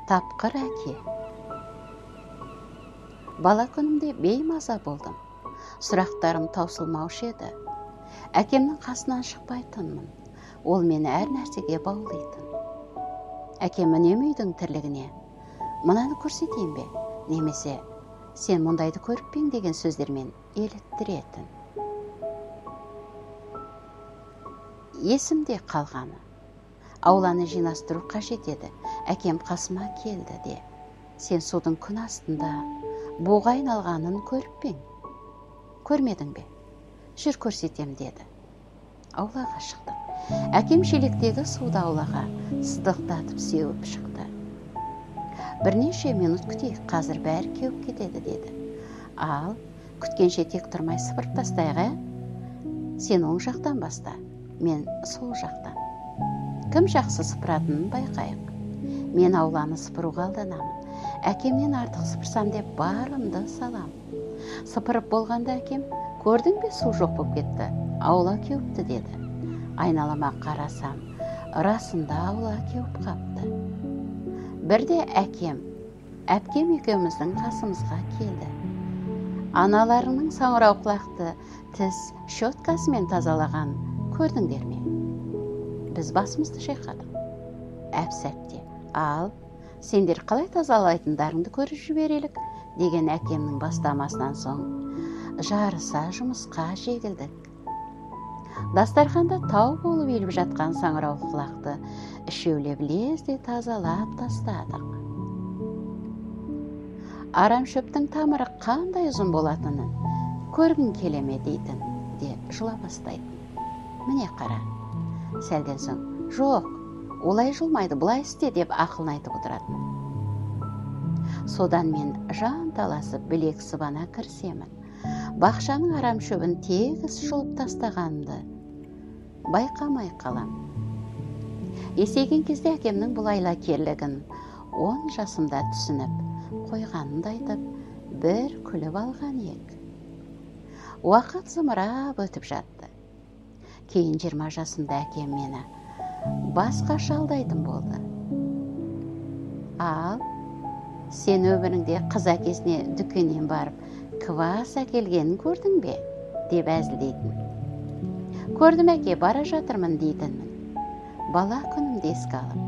Тапқыр әке. Бала күнімде беймаза болдым. Сұрақтарым таусылмаушы еді. Әкемнің қасынан шықпайтынмын. Ол мені әр нәрсеге баулайтын. Әкем үнемі үйдің тірлігіне «Мынаны көрсетейін бе?» немесе «Сен мұндайды көріп пең?» деген сөздермен еліттіретін. Есімде қалғаны. Ауланы жинастыру қажет еді. Әкем қасыма келді де «Сен судың күн астында буға айналғанын көріп пең? Көрмедің бе? Жүр көрсетем» деді. Аулаға шықтық. Әкем шелектегі суды аулаға сыдықтатып сеуіп шықты. «Бірнеше минут күтейік, қазір бәрі кеуіп кетеді» деді. «Ал, күткенше тек тұрмай сыпырып тастайық, Сен оң жақтан баста, мен сол жақтан. Кім жақсы сыпыратынын байқайық. Мен ауланы сыпыруға алданамын. Әкемнен артық сыпырсам деп барымды салам. Сыпырып болғанда әкем, көрдің бе, су жоқ болып кетті, аула кеуіпті» деді. Айналама қарасам, расында аула кеуіп қапты. Бірде әкем екеуміздің қасымызға келді. «Аналарының саңырауқұлақты тіс щеткасымен тазалаған көрдіңдер ме?» Біз басымызды шайқадық. Әп-сәтте «Ал, сендер қалай тазалайтындарыңды көріп жіберелік» деген әкемнің бастамасынан соң жарыса жұмысқа жегілдік. Дастарханда тау болып еліп жатқан саңырауқұлақты үшеулеп лезде тазалап тастадық. Арамшөптің тамыры қандай ұзын болатынын көргің келеме дейтін де жұла бастайтын. «Міне қара». Сәлден соң «Жоқ, олай жылмайды, бұлай істе» деп ақылын айтып отыратын. Содан мен жан таласып білек сыбана кірісемін. Бақшаның арамшөбін тегіс жұлып тастағанымды байқамай қалам. Есейген кезде әкемнің бұл айлакерлігін 10 жасымда түсініп қойғанымды айтып, бір күліп алған ек. Уақыт зымырап өтіп жатты. Кейін 20 жасымда әкем мені басқаша алдайтын болды. «Ал, сен өміріңде қыз әкесіне дүкеннен барып квас әкелгенін көрдің бе?» деп әзілдейтін. «Көрдім әке, бара жатырмын» дейтінмін. Бала күнімді еске алып,